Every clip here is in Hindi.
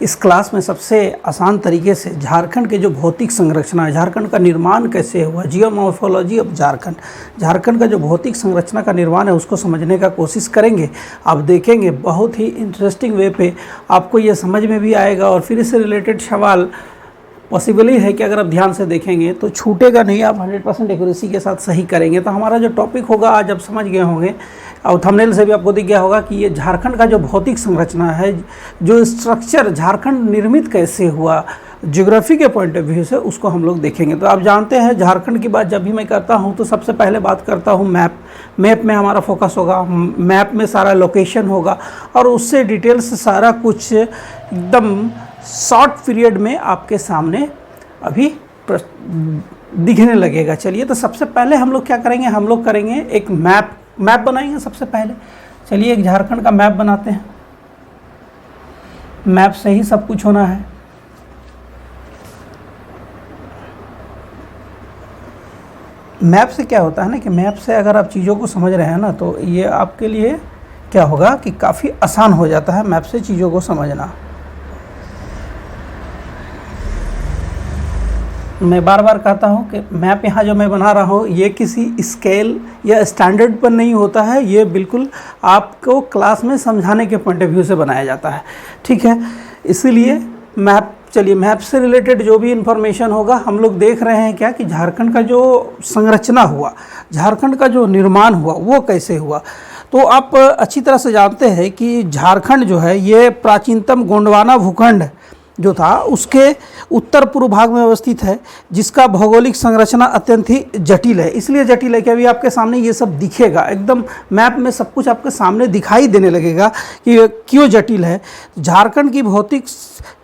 इस क्लास में सबसे आसान तरीके से झारखंड के जो भौतिक संरचना है, झारखंड का निर्माण कैसे हुआ, जियोमॉर्फोलॉजी ऑफ झारखंड, झारखंड का जो भौतिक संरचना का निर्माण है उसको समझने का कोशिश करेंगे। आप देखेंगे बहुत ही इंटरेस्टिंग वे पे आपको ये समझ में भी आएगा और फिर इससे रिलेटेड सवाल पॉसिबल ही है कि अगर आप ध्यान से देखेंगे तो छूटेगा नहीं, आप 100% एक्यूरेसी के साथ सही करेंगे। तो हमारा जो टॉपिक होगा आज आप समझ गए होंगे और थंबनेल से भी आपको दिख गया होगा कि ये झारखंड का जो भौतिक संरचना है, जो स्ट्रक्चर झारखंड निर्मित कैसे हुआ ज्योग्राफी के पॉइंट ऑफ व्यू से, उसको हम लोग देखेंगे। तो आप जानते हैं झारखंड की बात जब भी मैं करता हूँ तो सबसे पहले बात करता हूँ मैप में हमारा फोकस होगा, मैप में सारा लोकेशन होगा और उससे डिटेल्स सारा कुछ एकदम शॉर्ट पीरियड में आपके सामने अभी दिखने लगेगा। चलिए, तो सबसे पहले हम लोग क्या करेंगे, हम लोग करेंगे एक मैप बनाएंगे। सबसे पहले चलिए एक झारखंड का मैप बनाते हैं। मैप से ही सब कुछ होना है। मैप से क्या होता है ना कि मैप से अगर आप चीज़ों को समझ रहे हैं ना तो ये आपके लिए क्या होगा कि काफ़ी आसान हो जाता है मैप से चीज़ों को समझना। मैं बार बार कहता हूँ कि मैप यहाँ जो मैं बना रहा हूँ ये किसी स्केल या स्टैंडर्ड पर नहीं होता है, ये बिल्कुल आपको क्लास में समझाने के पॉइंट ऑफ व्यू से बनाया जाता है, ठीक है। इसीलिए मैप, चलिए मैप से रिलेटेड जो भी इन्फॉर्मेशन होगा हम लोग देख रहे हैं क्या कि झारखंड का जो संरचना हुआ, झारखंड का जो निर्माण हुआ वो कैसे हुआ। तो आप अच्छी तरह से जानते हैं कि झारखंड जो है ये प्राचीनतम गोंडवाना भूखंड जो था उसके उत्तर पूर्व भाग में अवस्थित है, जिसका भौगोलिक संरचना अत्यंत ही जटिल है। इसलिए जटिल है कि अभी आपके सामने ये सब दिखेगा, एकदम मैप में सब कुछ आपके सामने दिखाई देने लगेगा कि क्यों जटिल है। झारखंड की भौतिक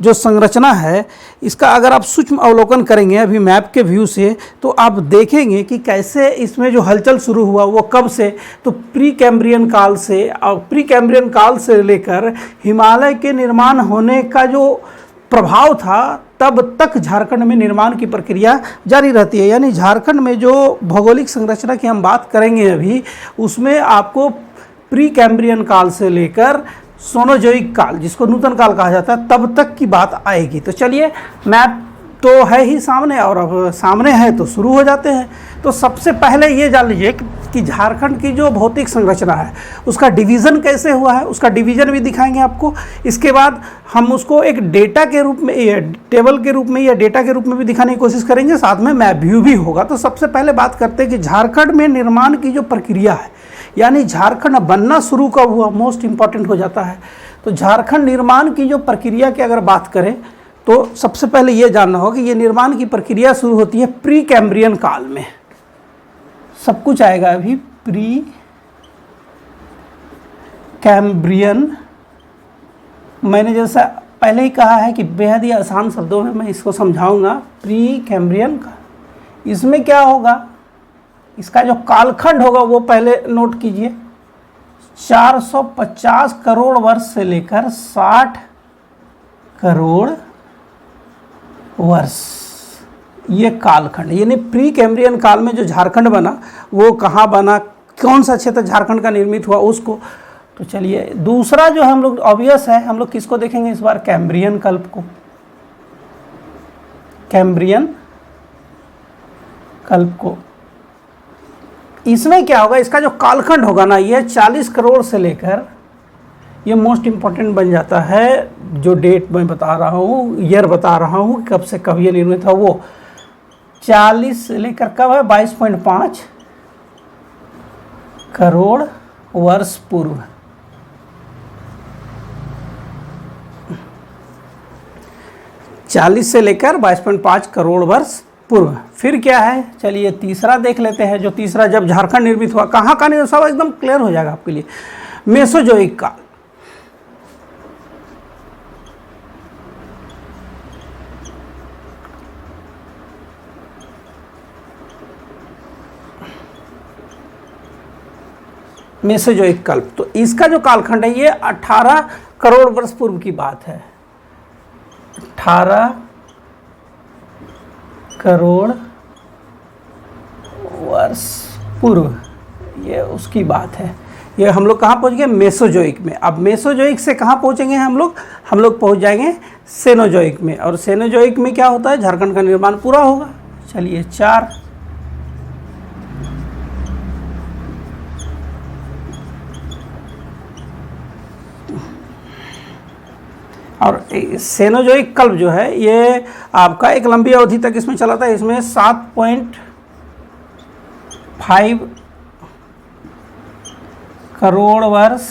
जो संरचना है इसका अगर आप सूक्ष्म अवलोकन करेंगे अभी मैप के व्यू से तो आप देखेंगे कि कैसे इसमें जो हलचल शुरू हुआ वो कब से, तो प्री कैम्ब्रियन काल से, और प्री कैम्ब्रियन काल से लेकर हिमालय के निर्माण होने का जो प्रभाव था तब तक झारखंड में निर्माण की प्रक्रिया जारी रहती है। यानी झारखंड में जो भौगोलिक संरचना की हम बात करेंगे अभी उसमें आपको प्री कैम्ब्रियन काल से लेकर सोनोजोइक काल, जिसको नूतन काल कहा जाता है, तब तक की बात आएगी। तो चलिए मैप तो है ही सामने और अब सामने है तो शुरू हो जाते हैं। तो सबसे पहले ये जान लीजिए कि झारखंड की जो भौतिक संरचना है उसका डिवीज़न कैसे हुआ है, उसका डिवीज़न भी दिखाएंगे आपको। इसके बाद हम उसको एक डेटा के रूप में, टेबल के रूप में या डेटा के रूप में भी दिखाने की कोशिश करेंगे, साथ में मैप व्यू भी होगा। तो सबसे पहले बात करते हैं कि झारखंड में निर्माण की जो प्रक्रिया है, यानी झारखंड बनना शुरू कब हुआ, मोस्ट इम्पॉर्टेंट हो जाता है। तो झारखंड निर्माण की जो प्रक्रिया की अगर बात करें तो सबसे पहले ये जानना होगा कि ये निर्माण की प्रक्रिया शुरू होती है प्री कैम्ब्रियन काल में। सब कुछ आएगा अभी प्री कैम्ब्रियन, मैंने जैसा पहले ही कहा है कि बेहद ही आसान शब्दों में मैं इसको समझाऊंगा। प्री कैम्ब्रियन का इसमें क्या होगा, इसका जो कालखंड होगा वो पहले नोट कीजिए। 450 करोड़ वर्ष से लेकर 60 करोड़ वर्ष, ये कालखंड, यानी प्री कैम्ब्रियन काल में जो झारखंड बना वो कहाँ बना, कौन सा क्षेत्र झारखंड का निर्मित हुआ उसको। तो चलिए दूसरा जो हम लोग ऑब्वियस है, हम लोग किसको देखेंगे इस बार, कैम्ब्रियन कल्प को। कैम्ब्रियन कल्प को, इसमें क्या होगा, इसका जो कालखंड होगा ना ये 40 करोड़ से लेकर, ये मोस्ट इम्पॉर्टेंट बन जाता है, जो डेट मैं बता रहा हूँ, ईयर बता रहा हूँ कब से कब ये निर्मित था, वो 40 से लेकर कब है 22.5 करोड़ वर्ष पूर्व। चालीस से लेकर 22.5 करोड़ वर्ष पूर्व। फिर क्या है, चलिए तीसरा देख लेते हैं। जो तीसरा जब झारखंड निर्मित हुआ, कहाँ का निर्मित, सब एकदम क्लियर हो जाएगा आपके लिए। मेसोजोइक काल, मेसोजोइक कल्प, तो इसका जो कालखंड है ये 18 करोड़ वर्ष पूर्व की बात है। 18 करोड़ वर्ष पूर्व ये उसकी बात है। ये हम लोग कहाँ पहुँच गए, मेसोजोइक में। अब मेसोजोइक से कहाँ पहुँचेंगे हम लोग पहुँच जाएंगे सेनोजोइक में। और सेनोजोइक में क्या होता है, झारखंड का निर्माण पूरा होगा। चलिए 4। और सेनोजोइक कल्प जो है ये आपका एक लंबी अवधि तक इसमें चला था। इसमें 7.5 करोड़ वर्ष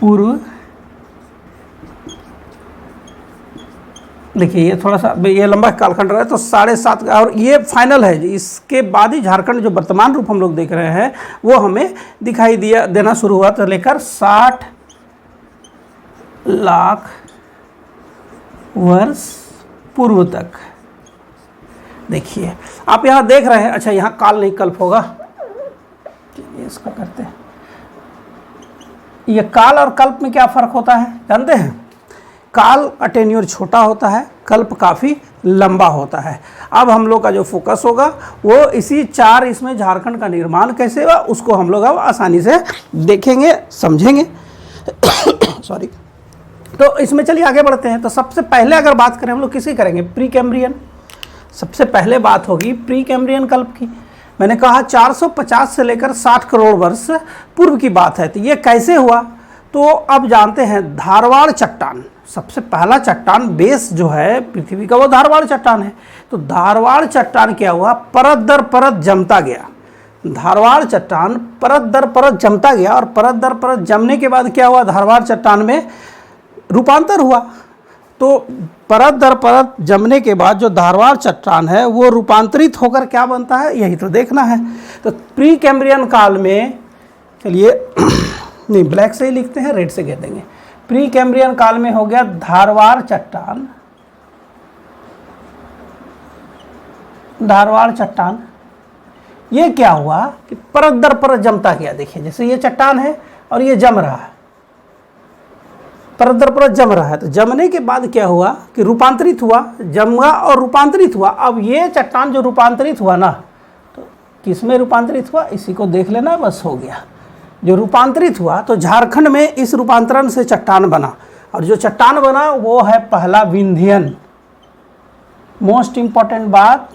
पूर्व, देखिए ये थोड़ा सा ये लंबा कालखंड रहा है तो 7.5, और ये फाइनल है। इसके बाद ही झारखंड जो वर्तमान रूप हम लोग देख रहे हैं वो हमें दिखाई देना शुरू हुआ, तो लेकर 60 लाख वर्ष पूर्व तक। देखिए आप यहाँ देख रहे हैं, अच्छा यहाँ काल नहीं कल्प होगा, चलिए इसको करते हैं। ये काल और कल्प में क्या फ़र्क होता है जानते हैं? काल अटेन्योर छोटा होता है, कल्प काफ़ी लंबा होता है। अब हम लोग का जो फोकस होगा वो इसी 4 इसमें झारखंड का निर्माण कैसे हुआ उसको हम लोग अब आसानी से देखेंगे, समझेंगे। सॉरी। तो इसमें चलिए आगे बढ़ते हैं। तो सबसे पहले अगर बात करें हम लोग किसकी करेंगे, प्री कैम्ब्रियन। सबसे पहले बात होगी प्री कैम्ब्रियन कल्प की। मैंने कहा 450 से लेकर 60 करोड़ वर्ष पूर्व की बात है। तो ये कैसे हुआ, तो अब जानते हैं धारवाड़ चट्टान, सबसे पहला चट्टान बेस जो है पृथ्वी का वो धारवाड़ चट्टान है। तो धारवाड़ चट्टान क्या हुआ, परत दर परत जमता गया। धारवाड़ चट्टान परत दर परत जमता गया और परत दर परत जमने के बाद क्या हुआ, धारवाड़ चट्टान में रूपांतर हुआ। तो परत दर परत जमने के बाद जो धारवाड़ चट्टान है वो रूपांतरित होकर क्या बनता है, यही तो देखना है। तो प्री कैम्ब्रियन काल में, चलिए नहीं ब्लैक से ही लिखते हैं, रेड से कह देंगे। प्री कैम्ब्रियन काल में हो गया धारवाड़ चट्टान, धारवाड़ चट्टान। ये क्या हुआ कि परत दर परत जमता गया। देखिए जैसे ये चट्टान है और ये जम रहा है, परत दर परत जम रहा है। तो जमने के बाद क्या हुआ कि रूपांतरित हुआ, जमा और रूपांतरित हुआ। अब ये चट्टान जो रूपांतरित हुआ ना, तो किस में रूपांतरित हुआ, इसी को देख लेना, बस हो गया। जो रूपांतरित हुआ तो झारखंड में इस रूपांतरण से चट्टान बना, और जो चट्टान बना वो है पहला विंध्यन। मोस्ट इंपॉर्टेंट बात,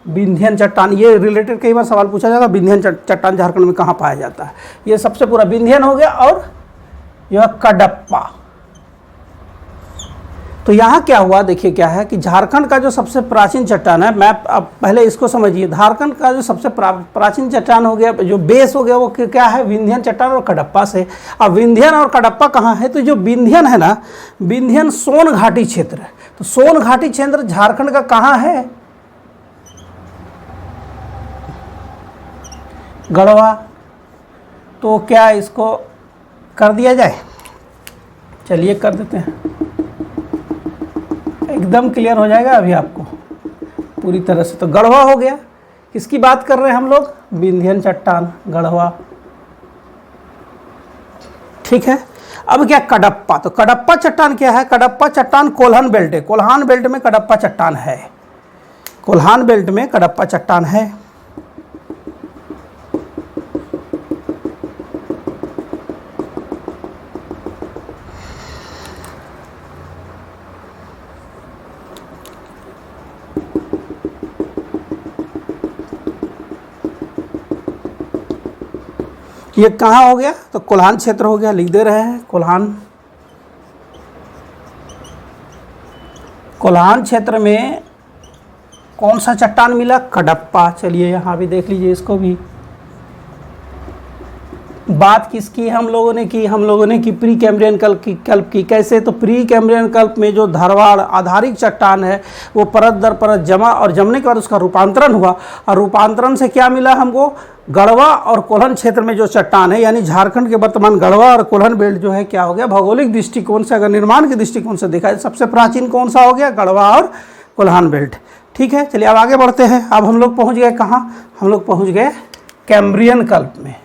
विंध्यन चट्टान। ये रिलेटेड कई बार सवाल पूछा जाएगा, विंध्यन चट्टान झारखंड में कहाँ पाया जाता है। ये सबसे पूरा विंध्यन हो गया। और यह कडप्पा। तो यहाँ क्या हुआ, देखिए क्या है कि झारखंड का जो सबसे प्राचीन चट्टान है, मैं अब पहले इसको समझिए। झारखंड का जो सबसे प्राचीन चट्टान हो गया, जो बेस हो गया, वो क्या है, विंध्यन चट्टान और कडप्पा से। अब विंध्यन और कडप्पा कहाँ है, तो जो विंध्यन है ना, विंध्यन सोन घाटी क्षेत्र है। तो सोन घाटी क्षेत्र झारखंड का कहाँ है, गढ़वा। तो क्या इसको कर दिया जाए, चलिए कर देते हैं, एकदम क्लियर हो जाएगा अभी आपको पूरी तरह से। तो गढ़वा हो गया। किसकी बात कर रहे हैं हम लोग, विंध्यन चट्टान, गढ़वा, ठीक है। अब क्या कडप्पा, तो कडप्पा चट्टान क्या है, कडप्पा चट्टान कोल्हान बेल्ट है। कोल्हान बेल्ट में कडप्पा चट्टान है, कोल्हान बेल्ट में कडप्पा चट्टान है। ये कहाँ हो गया, तो कोल्हान क्षेत्र हो गया, लिख दे रहे हैं कोल्हान। कोल्हान क्षेत्र में कौन सा चट्टान मिला, कडप्पा। चलिए यहाँ भी देख लीजिए इसको भी। बात किसकी हम लोगों ने की, हम लोगों ने की प्री कैम्ब्रियन कल्प की। कैसे, तो प्री कैम्ब्रियन कल्प में जो धारवाड़ आधारित चट्टान है वो परत दर परत जमा, और जमने के बाद उसका रूपांतरण हुआ। और रूपांतरण से क्या मिला हमको, गढ़वा और कोल्हान क्षेत्र में जो चट्टान है, यानी झारखंड के वर्तमान गढ़वा और कोल्हान बेल्ट जो है क्या हो गया, भौगोलिक दृष्टिकोण से, अगर निर्माण के दृष्टिकोण से देखा जाए, सबसे प्राचीन कौन सा हो गया, गढ़वा और कोल्हान बेल्ट। ठीक है, चलिए अब आगे बढ़ते हैं। अब हम लोग पहुँच गए कहाँ, हम लोग पहुँच गए कैम्ब्रियन कल्प में।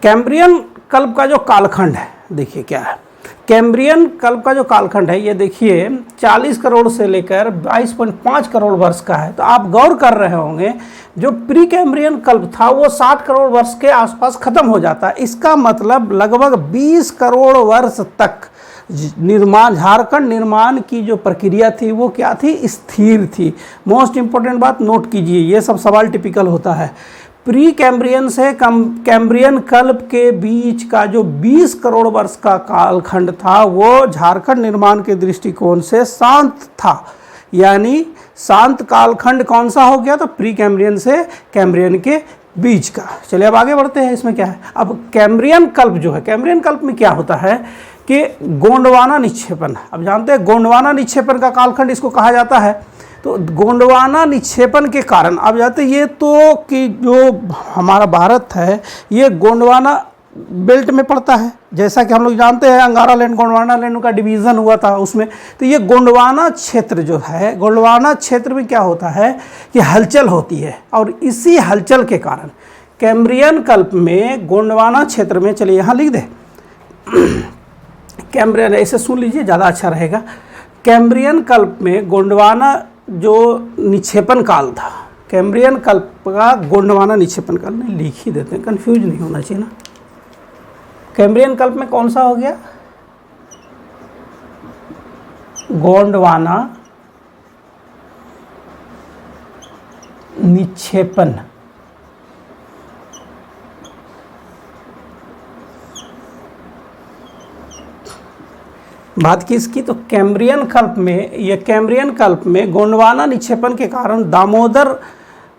कैम्ब्रियन कल्प का जो कालखंड है, देखिए क्या है, कैम्ब्रियन कल्प का जो कालखंड है ये देखिए 40 करोड़ से लेकर 22.5 करोड़ वर्ष का है। तो आप गौर कर रहे होंगे जो प्री कैम्ब्रियन कल्प था वो 60 करोड़ वर्ष के आसपास खत्म हो जाता है। इसका मतलब लगभग 20 करोड़ वर्ष तक निर्माण, झारखंड निर्माण की जो प्रक्रिया थी वो क्या थी, स्थिर थी। मोस्ट इंपॉर्टेंट बात नोट कीजिए, ये सब सवाल टिपिकल होता है। प्री कैम्ब्रियन से कैम्ब्रियन कल्प के बीच का जो 20 करोड़ वर्ष का कालखंड था वो झारखंड निर्माण के दृष्टिकोण से शांत था। यानी शांत कालखंड कौन सा हो गया, तो प्री कैम्ब्रियन से कैम्ब्रियन के बीच का। चलिए अब आगे बढ़ते हैं, इसमें क्या है। अब कैम्ब्रियन कल्प जो है, कैम्ब्रियन कल्प में क्या होता है कि गोंडवाना निक्षेपण, अब जानते हैं गोंडवाना निक्षेपण का कालखंड इसको कहा जाता है। तो गोंडवाना निक्षेपण के कारण, अब जाते ये तो कि जो हमारा भारत है ये गोंडवाना बेल्ट में पड़ता है, जैसा कि हम लोग जानते हैं अंगारा लैंड गोंडवाना लैंड का डिवीज़न हुआ था उसमें। तो ये गोंडवाना क्षेत्र जो है, गोंडवाना क्षेत्र में क्या होता है कि हलचल होती है, और इसी हलचल के कारण कैम्ब्रियन कल्प में गोंडवाना क्षेत्र में, चलिए यहाँ लिख दे कैम्ब्रियन, ऐसे सुन लीजिए ज़्यादा अच्छा रहेगा। कैम्ब्रियन कल्प में गोंडवाना जो निक्षेपण काल था, कैम्ब्रियन कल्प का गोंडवाना निक्षेपण काल, नहीं लिख ही देते हैं, कन्फ्यूज नहीं होना चाहिए ना। कैम्ब्रियन कल्प में कौन सा हो गया, गोंडवाना निक्षेपण। बात किसकी, तो कैम्ब्रियन कल्प में, ये कैम्ब्रियन कल्प में गोंडवाना निक्षेपण के कारण दामोदर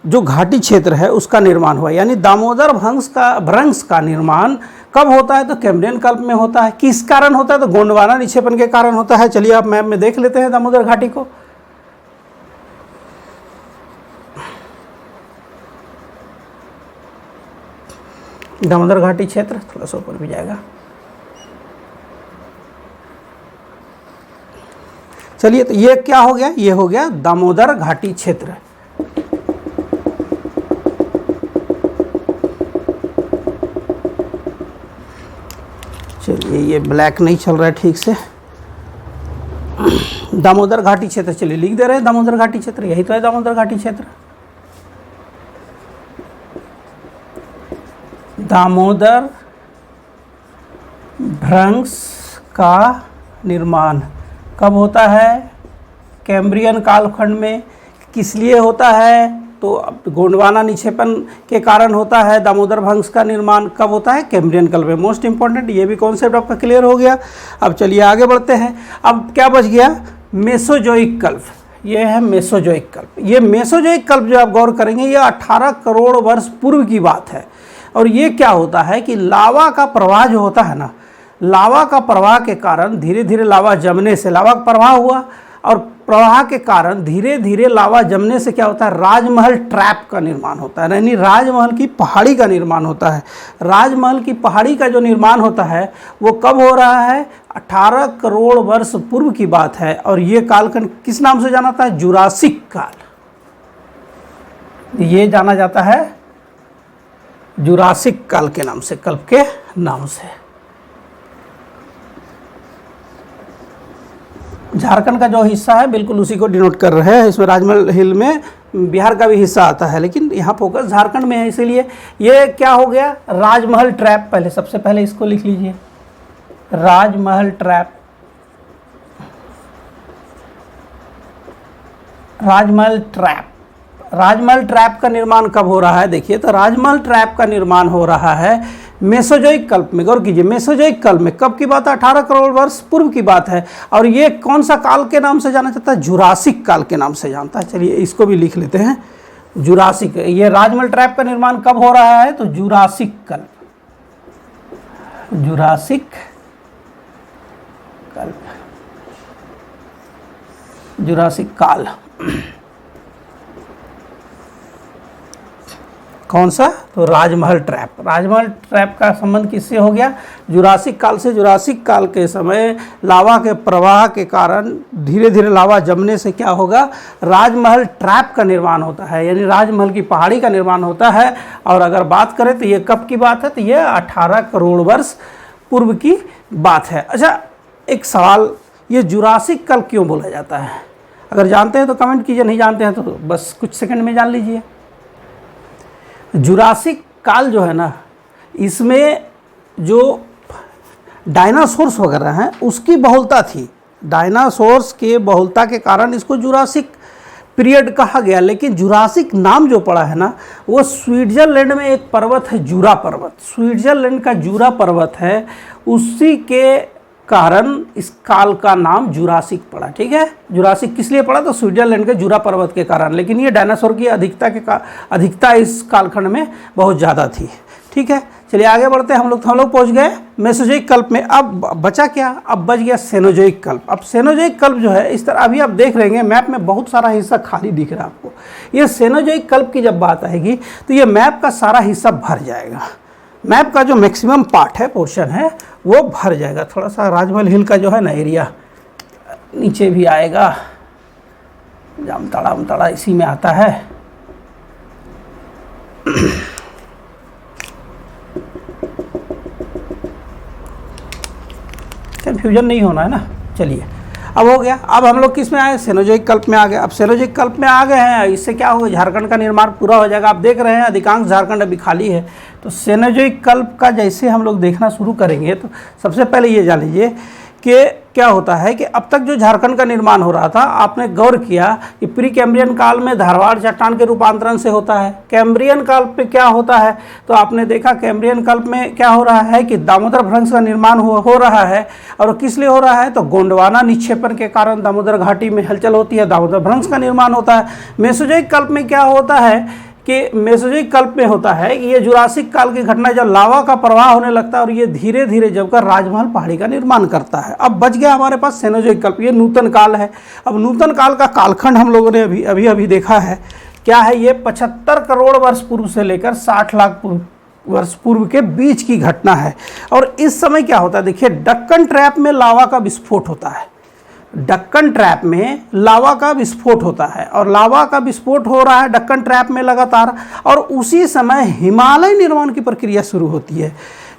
जो घाटी क्षेत्र है उसका निर्माण हुआ। यानी दामोदर भ्रंश का निर्माण कब होता है, तो कैम्ब्रियन कल्प में होता है। किस कारण होता है, तो गोंडवाना निक्षेपण के कारण होता है। चलिए आप मैप में देख लेते हैं दामोदर घाटी को। दामोदर घाटी क्षेत्र थोड़ा सा ऊपर भी जाएगा। चलिए तो ये क्या हो गया, ये हो गया दामोदर घाटी क्षेत्र। चलिए ये ब्लैक नहीं चल रहा है ठीक से, दामोदर घाटी क्षेत्र, चलिए लिख दे रहे हैं दामोदर घाटी क्षेत्र, यही तो है दामोदर घाटी क्षेत्र। दामोदर भ्रंश का निर्माण कब होता है, कैम्ब्रियन कालखंड में। किस लिए होता है, तो गोंडवाना निक्षेपण के कारण होता है। दामोदर भ्रंश का निर्माण कब होता है, कैम्ब्रियन कल्प में। मोस्ट इंपॉर्टेंट, ये भी कॉन्सेप्ट आपका क्लियर हो गया। अब चलिए आगे बढ़ते हैं। अब क्या बच गया, मेसोजोइक कल्प। ये है मेसोजोइक कल्प। ये मेसोजोइक कल्प जो आप गौर करेंगे ये 18 करोड़ वर्ष पूर्व की बात है। और ये क्या होता है कि लावा का प्रवाह जो होता है ना, लावा का प्रवाह के कारण धीरे धीरे लावा जमने से, लावा का प्रवाह हुआ और प्रवाह के कारण धीरे धीरे लावा जमने से क्या होता है, राजमहल ट्रैप का निर्माण होता है। यानी राजमहल की पहाड़ी का निर्माण होता है। राजमहल की पहाड़ी का जो निर्माण होता है वो कब हो रहा है, 18 करोड़ वर्ष पूर्व की बात है। और ये कालखंड किस नाम से जाना जाता है, जुरासिक काल। ये जाना जाता है जुरासिक काल के नाम से, कल्प के नाम से। झारखंड का जो हिस्सा है बिल्कुल उसी को डिनोट कर रहे हैं। इसमें राजमहल हिल में बिहार का भी हिस्सा आता है, लेकिन यहाँ फोकस झारखंड में है, इसीलिए ये क्या हो गया, राजमहल ट्रैप। पहले सबसे पहले इसको लिख लीजिए, राजमहल ट्रैप। राजमहल ट्रैप, राजमहल ट्रैप का निर्माण कब हो रहा है, देखिए तो राजमहल ट्रैप का निर्माण हो रहा है मेसोजोइक कल्प में। गौर कीजिए, मेसोजोइक कल्प में कब की बात है, 18 करोड़ वर्ष पूर्व की बात है। और ये कौन सा काल के नाम से जाना जाता है, जुरासिक काल के नाम से जानता है। चलिए इसको भी लिख लेते हैं, जुरासिक। ये राजमहल ट्रैप का निर्माण कब हो रहा है, तो जुरासिक कल्प, जुरासिक कल्प, जुरासिक काल। कौन सा, तो राजमहल ट्रैप। राजमहल ट्रैप का संबंध किससे हो गया, जुरासिक काल से। जुरासिक काल के समय लावा के प्रवाह के कारण धीरे धीरे लावा जमने से क्या होगा, राजमहल ट्रैप का निर्माण होता है, यानी राजमहल की पहाड़ी का निर्माण होता है। और अगर बात करें तो ये कब की बात है, तो ये 18 करोड़ वर्ष पूर्व की बात है। अच्छा, एक सवाल, ये जुरासिक काल क्यों बोला जाता है? अगर जानते हैं तो कमेंट कीजिए, नहीं जानते हैं तो बस कुछ सेकंड में जान लीजिए। जुरासिक काल जो है ना, इसमें जो डायनासोर्स वगैरह हैं उसकी बहुलता थी। डायनासोर्स के बहुलता के कारण इसको जुरासिक पीरियड कहा गया। लेकिन जुरासिक नाम जो पड़ा है ना, वो स्विट्जरलैंड में एक पर्वत है, जूरा पर्वत। स्विट्जरलैंड का जूरा पर्वत है, उसी के कारण इस काल का नाम जुरासिक पड़ा। ठीक है, जुरासिक किस लिए पड़ा? तो स्विट्जरलैंड के जूरा पर्वत के कारण। लेकिन ये डायनासोर की अधिकता इस कालखंड में बहुत ज़्यादा थी। ठीक है, चलिए आगे बढ़ते हैं। हम लोग पहुंच गए मेसोजोइक कल्प में। अब बचा क्या? अब बच गया सेनोजोइक कल्प। अब सेनोजोइक कल्प जो है, इस तरह अभी आप देख रहे हैं मैप में बहुत सारा हिस्सा खाली दिख रहा है आपको। ये सेनोजोइक कल्प की जब बात आएगी तो ये मैप का सारा हिस्सा भर जाएगा। मैप का जो मैक्सिमम पार्ट है, पोर्शन है, वो भर जाएगा। थोड़ा सा राजमहल हिल का जो है ना एरिया नीचे भी आएगा, जामताड़ा इसी में आता है। कन्फ्यूजन नहीं होना है ना। चलिए, अब हो गया। अब हम लोग किस में आए? सेनोजोइक कल्प में आ गए। अब सेनोजोइक कल्प में आ गए हैं, इससे क्या होगा? झारखंड का निर्माण पूरा हो जाएगा। आप देख रहे हैं अधिकांश झारखंड अभी खाली है। तो सेनोजोइक कल्प का जैसे हम लोग देखना शुरू करेंगे तो सबसे पहले ये जान लीजिए कि क्या होता है कि अब तक जो झारखंड का निर्माण हो रहा था, आपने गौर किया कि प्री कैम्ब्रियन काल में धारवाड़ चट्टान के रूपांतरण से होता है। कैम्ब्रियन काल पे क्या होता है? तो आपने देखा कैम्ब्रियन काल में क्या हो रहा है कि दामोदर भ्रंश का निर्माण हो रहा है। और किस लिए हो रहा है? तो गोंडवाना निक्षेपण के कारण दामोदर घाटी में हलचल होती है, दामोदर भ्रंश का निर्माण होता है। मेसोजोइक कल्प में क्या होता है कि मेसोजोइक कल्प में होता है कि ये जुरासिक काल की घटना, जब लावा का प्रवाह होने लगता है और ये धीरे धीरे जबकर राजमहल पहाड़ी का निर्माण करता है। अब बच गया हमारे पास सेनोजोइक कल्प, ये नूतन काल है। अब नूतन काल का कालखंड हम लोगों ने अभी देखा है। क्या है ये? 75 करोड़ वर्ष पूर्व से लेकर 60 लाख वर्ष पूर्व के बीच की घटना है। और इस समय क्या होता है? देखिए, डक्कन ट्रैप में लावा का विस्फोट होता है। डक्कन ट्रैप में लावा का विस्फोट होता है और लावा का विस्फोट हो रहा है डक्कन ट्रैप में लगातार, और उसी समय हिमालय निर्माण की प्रक्रिया शुरू होती है।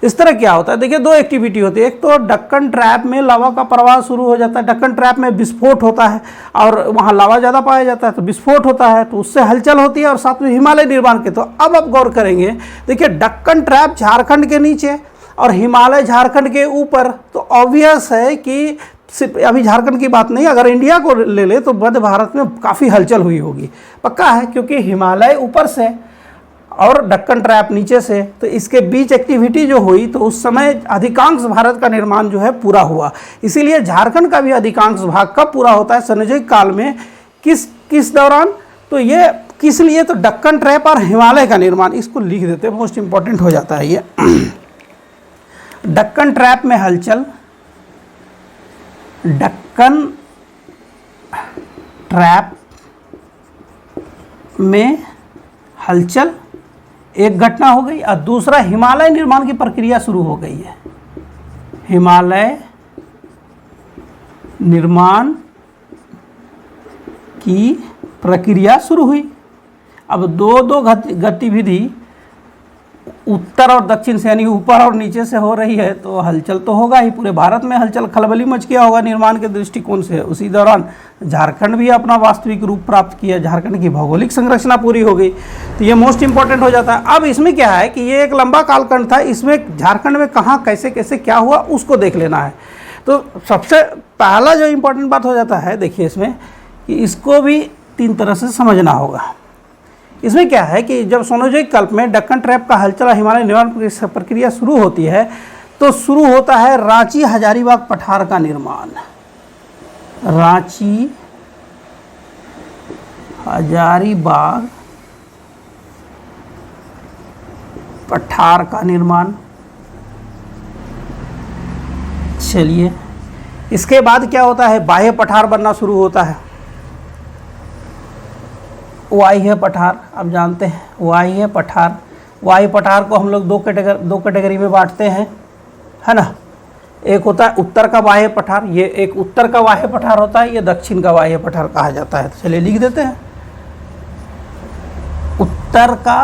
इस तरह क्या होता है? देखिए, दो एक्टिविटी होती है। एक तो डक्कन ट्रैप में लावा का प्रवाह शुरू हो जाता है, डक्कन ट्रैप में विस्फोट होता है और वहाँ लावा ज़्यादा पाया जाता है तो विस्फोट होता है, तो उससे हलचल होती है और साथ में हिमालय निर्माण के। तो अब आप गौर करेंगे, देखिए डक्कन ट्रैप झारखंड के नीचे और हिमालय झारखंड के ऊपर, तो ऑब्वियस है कि सिर्फ अभी झारखंड की बात नहीं, अगर इंडिया को ले ले तो मध्य भारत में काफ़ी हलचल हुई होगी, पक्का है, क्योंकि हिमालय ऊपर से और डक्कन ट्रैप नीचे से, तो इसके बीच एक्टिविटी जो हुई तो उस समय अधिकांश भारत का निर्माण जो है पूरा हुआ। इसीलिए झारखंड का भी अधिकांश भाग कब पूरा होता है? सेनोजोइक काल में। किस दौरान? तो ये किस लिए? तो डक्कन ट्रैप और हिमालय का निर्माण। इसको लिख देते हैं, मोस्ट इंपॉर्टेंट हो जाता है ये। डक्कन ट्रैप में हलचल, डक्कन ट्रैप में हलचल एक घटना हो गई, और दूसरा हिमालय निर्माण की प्रक्रिया शुरू हो गई है। हिमालय निर्माण की प्रक्रिया शुरू हुई। अब दो गतिविधि उत्तर और दक्षिण से, यानी ऊपर और नीचे से हो रही है, तो हलचल तो होगा ही। पूरे भारत में हलचल खलबली मच गया होगा निर्माण के दृष्टिकोण से। उसी दौरान झारखंड भी अपना वास्तविक रूप प्राप्त किया, झारखंड की भौगोलिक संरचना पूरी हो गई, तो ये मोस्ट इंपॉर्टेंट हो जाता है। अब इसमें क्या है कि ये एक लंबा कालखंड था, इसमें झारखंड में कहाँ कैसे कैसे क्या हुआ उसको देख लेना है। तो सबसे पहला जो इम्पोर्टेंट बात हो जाता है, देखिए इसमें कि इसको भी 3 तरह से समझना होगा। इसमें क्या है कि जब सेनोजोइक कल्प में डक्कन ट्रैप का हलचल और हिमालय निर्माण प्रक्रिया शुरू होती है, तो शुरू होता है रांची हजारीबाग पठार का निर्माण। रांची हजारीबाग पठार का निर्माण। चलिए, इसके बाद क्या होता है? बाह्य पठार बनना शुरू होता है। वाह्य पठार, आप जानते हैं वाह्य पठार। वाह्य पठार को हम लोग दो कैटेगरी में बांटते हैं, है ना। एक होता है उत्तर का बाह्य पठार, ये एक उत्तर का बाह्य पठार होता है, ये दक्षिण का बाह्य पठार कहा जाता है। तो चलिए लिख देते हैं, उत्तर का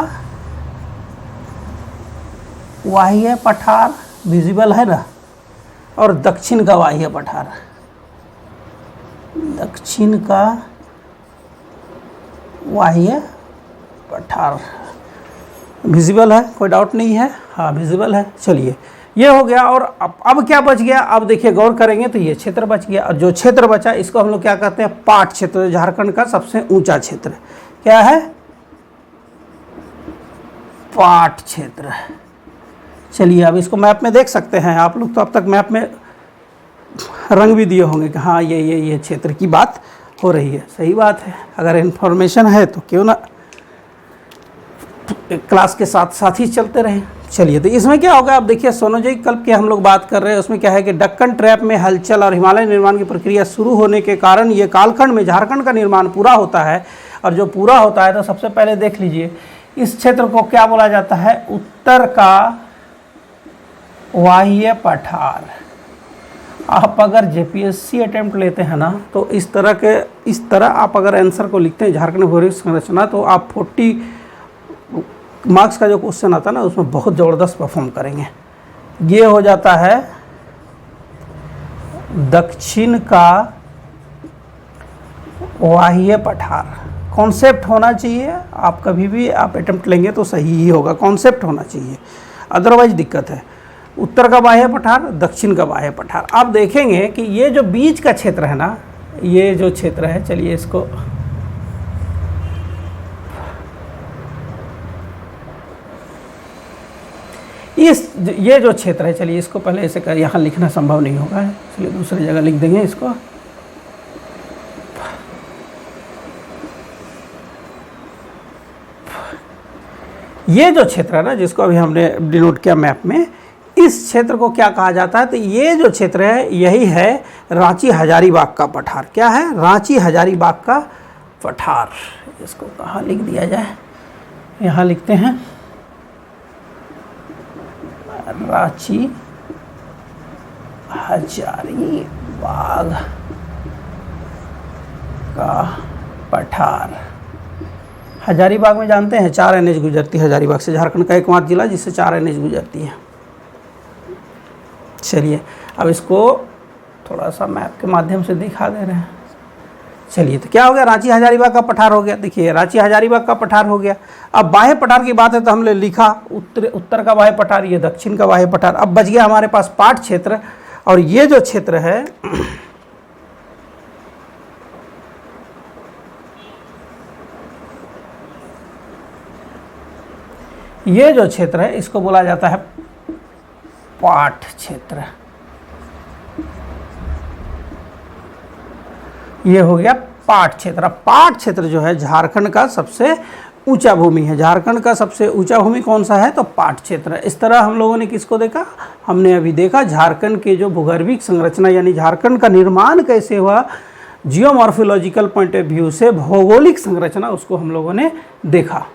बाह्य पठार विजिबल है ना, और दक्षिण का बाह्य पठार, दक्षिण का बाह्य पठार विजिबल है, कोई डाउट नहीं है, हाँ विजिबल है। चलिए ये हो गया। और अब क्या बच गया, अब देखिए गौर करेंगे तो ये क्षेत्र बच गया, और जो क्षेत्र बचा इसको हम लोग क्या कहते हैं, पाट क्षेत्र, झारखंड का सबसे ऊंचा क्षेत्र क्या है, पाट क्षेत्र। चलिए अब इसको मैप में देख सकते हैं आप लोग, तो अब तक मैप में रंग भी दिए होंगे कि हाँ ये क्षेत्र की बात हो रही है। सही बात है, अगर इन्फॉर्मेशन है तो क्यों ना क्लास के साथ साथ ही चलते रहें। चलिए तो इसमें क्या होगा, आप देखिए सोनोज़ोइक कल्प की हम लोग बात कर रहे हैं, उसमें क्या है कि दक्कन ट्रैप में हलचल और हिमालय निर्माण की प्रक्रिया शुरू होने के कारण ये कालखंड में झारखंड का निर्माण पूरा होता है। और जो पूरा होता है तो सबसे पहले देख लीजिए इस क्षेत्र को क्या बोला जाता है, उत्तर का बाह्य पठार। आप अगर जेपीएससी अटेम्प्ट लेते हैं ना तो इस तरह आप अगर आंसर को लिखते हैं झारखंड भौगोलिक संरचना, तो आप 40 मार्क्स का जो क्वेश्चन आता है ना उसमें बहुत ज़बरदस्त परफॉर्म करेंगे। ये हो जाता है दक्षिण का बाह्य पठार। कॉन्सेप्ट होना चाहिए, आप कभी भी आप अटेम्प्ट लेंगे तो सही ही होगा, कॉन्सेप्ट होना चाहिए, अदरवाइज दिक्कत है। उत्तर का बाह्य पठार, दक्षिण का बाह्य पठार। आप देखेंगे कि ये जो बीच का क्षेत्र है ना, ये जो क्षेत्र है, चलिए इसको ये जो क्षेत्र है, चलिए इसको पहले ऐसे कर, यहाँ लिखना संभव नहीं होगा, चलिए दूसरी जगह लिख देंगे इसको। ये जो क्षेत्र है ना जिसको अभी हमने डिनोट किया मैप में, इस क्षेत्र को क्या कहा जाता है, तो ये जो क्षेत्र है यही है रांची हजारीबाग का पठार। क्या है, रांची हजारीबाग का पठार। इसको कहाँ लिख दिया जाए, यहाँ लिखते हैं रांची हजारीबाग का पठार। हजारीबाग में जानते हैं 4 NH गुजरती है हजारीबाग से, झारखंड का एकमात्र जिला जिससे 4 NH गुजरती है। चलिए अब इसको थोड़ा सा मैप के माध्यम से दिखा दे रहे हैं। चलिए तो क्या हो गया, रांची हजारीबाग का पठार हो गया। देखिए रांची हजारीबाग का पठार हो गया। अब बाह्य पठार की बात है तो हमने लिखा उत्तर का बाह्य पठार, ये दक्षिण का बाह्य पठार। अब बच गया हमारे पास पाट क्षेत्र, और ये जो क्षेत्र है ये जो क्षेत्र है इसको बोला जाता है पाट क्षेत्र। ये हो गया पाट क्षेत्र। पाट क्षेत्र जो है झारखंड का सबसे ऊंचा भूमि है। झारखंड का सबसे ऊंचा भूमि कौन सा है, तो पाट क्षेत्र। इस तरह हम लोगों ने किसको देखा, हमने अभी देखा झारखंड के जो भूगर्भिक संरचना यानी झारखंड का निर्माण कैसे हुआ, जियोमॉर्फोलॉजिकल पॉइंट ऑफ व्यू से भौगोलिक संरचना, उसको हम लोगों ने देखा।